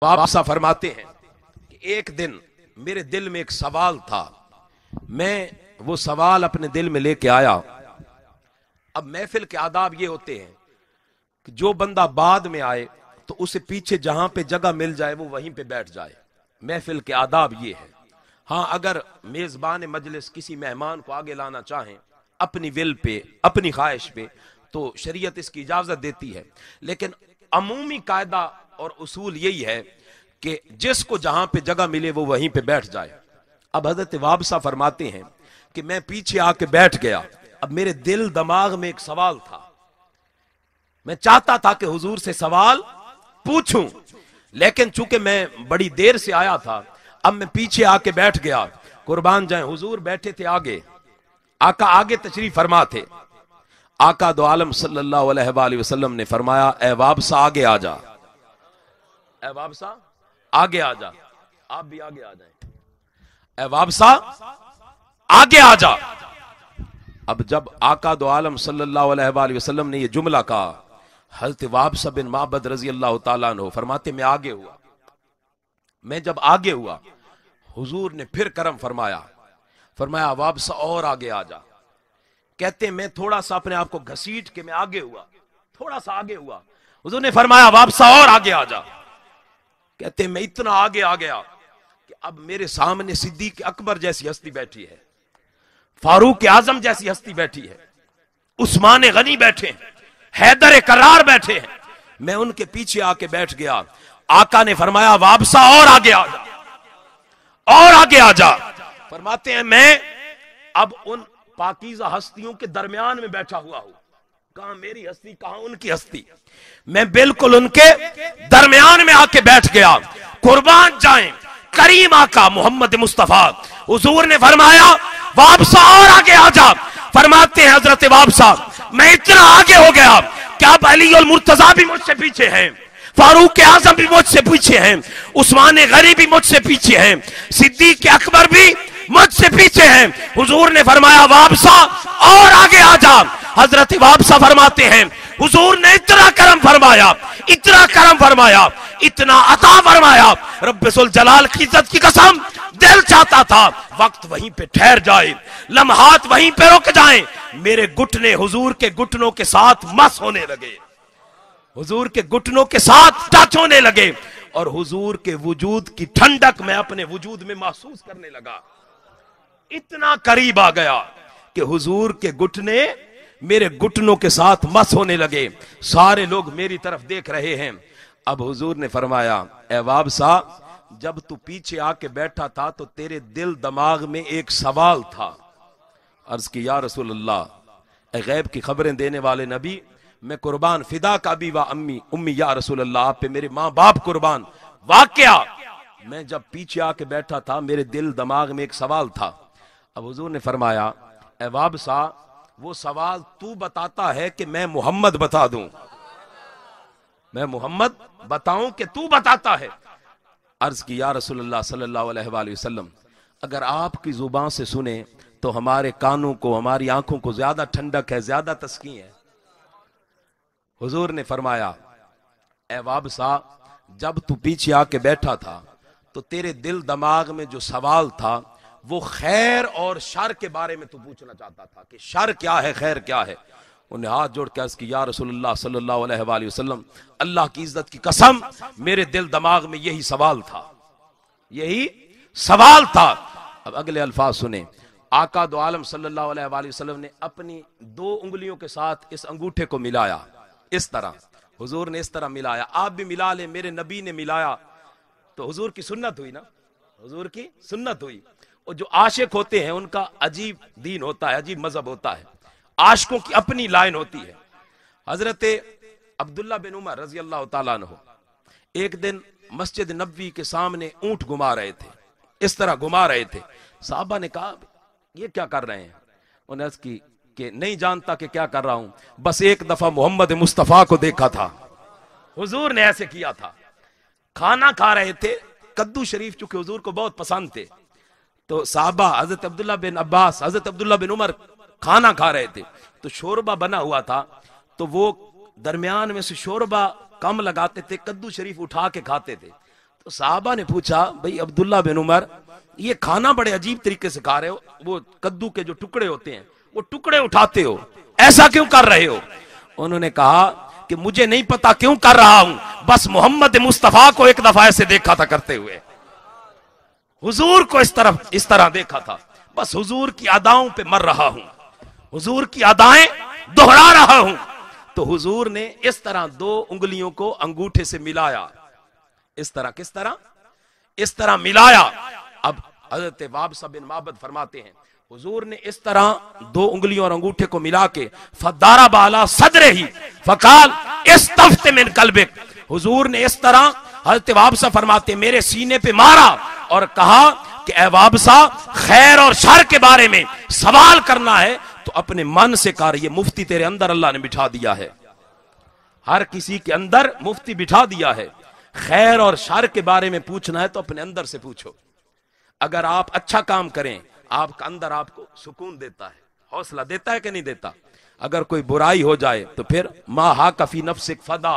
वापसा फरमाते हैं कि एक दिन मेरे दिल में एक सवाल था, मैं वो सवाल अपने दिल में लेके आया। अब महफिल के आदाब ये होते हैं कि जो बंदा बाद में आए तो उसे पीछे जहां पे जगह मिल जाए वो वहीं पे बैठ जाए। महफिल के आदाब ये है। हाँ, अगर मेजबान मजलिस किसी मेहमान को आगे लाना चाहें अपनी विल पे, अपनी ख्वाहिश पे, तो शरीयत इसकी इजाजत देती है, लेकिन अमूमी कायदा और उसूल यही है कि जिसको जहां पे जगह मिले वो वहीं पे बैठ जाए। अब हजरत वाबसा फरमाते हैं कि मैं पीछे आके बैठ गया। अब मेरे दिल दिमाग में एक सवाल था, मैं चाहता था कि हुजूर से सवाल पूछूं, लेकिन चूंकि मैं बड़ी देर से आया था, अब मैं पीछे आके बैठ गया। कुर्बान जाए, हुजूर बैठे थे आगे, आका आगे तशरीफ फरमा थे। आका दो आलम सल्लल्लाहु अलैहि वसल्लम ने फरमाया, ए वाबसा आगे आ जा, ए वाबसा आगे आ जा। आप भी आगे आ जाए, ए वाबसा आगे आ जा। अब जब आका दो आलम सल्लल्लाहु अलैहि वसल्लम ने यह जुमला कहा, हज़रत वाबसा बिन माबद रजी अल्लाह तआला अन्हु फरमाते मैं आगे हुआ। मैं जब आगे हुआ, हुजूर ने फिर करम फरमाया, फरमाया वाबसा और आगे आ जा। कहते मैं थोड़ा सा अपने आप को घसीट के मैं आगे हुआ, थोड़ा सा आगे हुआ। हुजूर ने फरमाया वाबसा और आगे आ जा। कहते मैं इतना आगे आ गया कि अब मेरे सामने सिद्दीक अकबर जैसी हस्ती बैठी है, फारूक आजम जैसी हस्ती बैठी है, उस्मान गनी बैठे हैं, हैदर करार बैठे हैं। मैं उनके पीछे आके बैठ गया। आका ने फरमाया वाबसा और आगे आ जा, और आगे आ जा। फरमाते हैं मैं अब उन पाकीज़ा हस्तियों के दरमियान में बैठा हुआ हूं। कहां मेरी हस्ती, कहां उनकी हस्ती, मैं बिल्कुल उनके दरमियान में आके बैठ गया। कुर्बान जाएं करीम आका मोहम्मद मुस्तफा। हुजूर ने फरमाया वाबसा और आगे आ जा। फरमाते हैं हजरत वाबसा मैं इतना आगे हो गया कि अब अली और मुर्तजा भी मुझसे पीछे हैं, फारूक आजम भी मुझसे पीछे हैं, उस्मान गनी भी मुझसे पीछे हैं, सिद्दीक अकबर भी मुझसे पीछे हैं। हुजूर ने फरमाया वाबसा और आगे आ जा। हजरत वाबसा फरमाते हैं हुजूर ने इतना करम फरमाया, इतना करम फरमाया, इतना अता फरमाया, रब्बुल जलाल की इज्जत की कसम दिल चाहता था वक्त वहीं पे ठहर जाए, लम्हात वहीं पे रुक जाएं। मेरे घुटने हुजूर के घुटनों के साथ मस होने लगे, हुजूर के घुटनों के साथ टच होने लगे, और हुजूर के वजूद की ठंडक मैं अपने वजूद में महसूस करने लगा। इतना करीब आ गया कि हुजूर के घुटने मेरे घुटनों के साथ मस होने लगे। सारे लोग मेरी तरफ देख रहे हैं। अब हुजूर ने फरमाया ए वाबसा जब तू पीछे आके बैठा था तो तेरे दिल दिमाग में एक सवाल था। अर्ज की या रसूल अल्लाह, ए गैब की खबरें देने वाले नबी, मैं कुर्बान फिदा का भी वा अम्मी उम्मी या रसूल अल्लाह, आप पे मेरे माँ बाप कुर्बान। वाकया मैं जब पीछे आके बैठा था मेरे दिल दिमाग में एक सवाल था। अब हुजूर ने फरमाया ए वाबसा वो सवाल तू बताता है कि मैं मोहम्मद बता दूं, मैं मोहम्मद बताऊं कि तू बताता है। अर्ज की या रसूलुल्लाह सल्लल्लाहु अलैहि वसल्लम, अगर आपकी जुबान से सुने तो हमारे कानों को, हमारी आंखों को ज्यादा ठंडक है, ज्यादा तस्कीन है। हुजूर ने फरमाया ए वाबसा जब तू पीछे आके बैठा था तो तेरे दिल दिमाग में जो सवाल था वो खैर और शर के बारे में तू पूछना चाहता था कि शर क्या है, खैर क्या है। उन्हें हाथ जोड़ के अर्ज़ की या रसूलुल्लाह सल्लल्लाहु अलैहि वसल्लम, अल्लाह की इज्जत की कसम मेरे दिल दिमाग में यही सवाल था, यही सवाल था। अब अगले अल्फाज सुने। आका दो आलम सल्लल्लाहु अलैहि वसल्लम ने अपनी दो उंगलियों के साथ इस अंगूठे को मिलाया, इस तरह हुजूर ने इस तरह मिलाया। आप भी मिला ले, मेरे नबी ने मिलाया तो हुजूर की सुन्नत हुई ना, हुजूर की सुन्नत हुई। और जो आशिक होते हैं उनका अजीब दीन होता है, अजीब मजहब होता है, आशिकों की अपनी लाइन होती है। हजरत अब्दुल्ला बिन उमर रजी अल्लाह तआला अन्हु एक दिन मस्जिद नबवी के सामने ऊंट घुमा रहे थे, इस तरह घुमा रहे थे। साहबा ने कहा ये क्या कर रहे हैं? उन्हें की कि नहीं जानता कि क्या कर रहा हूं, बस एक दफा मोहम्मद मुस्तफा को देखा था, हुजूर ने ऐसे किया था। खाना खा रहे थे, कद्दू शरीफ चूंकि हुजूर को बहुत पसंद थे, तो साहबा हजरत अब्दुल्ला बिन अब्बास, हजरत अब्दुल्ला बिन उमर खाना खा रहे थे, तो शोरबा बना हुआ था, तो वो दरमियान में से शोरबा कम लगाते थे, कद्दू शरीफ उठा के खाते थे। तो साहबा ने पूछा, भाई अब्दुल्ला बिन उमर, ये खाना बड़े अजीब तरीके से खा रहे हो, वो कद्दू के जो टुकड़े होते हैं वो टुकड़े उठाते हो, ऐसा क्यों कर रहे हो? उन्होंने कहा कि मुझे नहीं पता क्यों कर रहा हूं, बस मोहम्मद मुस्तफा को एक दफा ऐसे देखा था करते हुए, हुजूर को इस तरह देखा था, बस हुजूर की अदाओं पे मर रहा हूं, हुजूर की अदाएं दोहरा रहा हूं। तो हुजूर ने इस तरह 2 उंगलियों को अंगूठे से मिलाया, इस तरह, किस तरह? इस तरह मिलाया। अब हजरत वाबसा बिन माबद फरमाते हैं, हुजूर ने इस तरह 2 उंगलियों और अंगूठे को मिला के फदारा बाला सदरे ही फकाल इस तफ्ते में कल्बिक, हुजूर ने इस तरह, हजरत वाबसा फरमाते मेरे सीने पे मारा और कहा कि ए वाबसा, खैर और शर के बारे में सवाल करना है तो अपने मन से कर, ये मुफ्ती तेरे अंदर अल्लाह ने बिठा दिया है, हर किसी के अंदर मुफ्ती बिठा दिया है। खैर और शर के बारे में पूछना है तो अपने अंदर से पूछो। अगर आप अच्छा काम करें, आपका अंदर आपको सुकून देता है, हौसला देता है कि नहीं देता? अगर कोई बुराई हो जाए तो फिर मा हा कफी नफ्सिक फदा,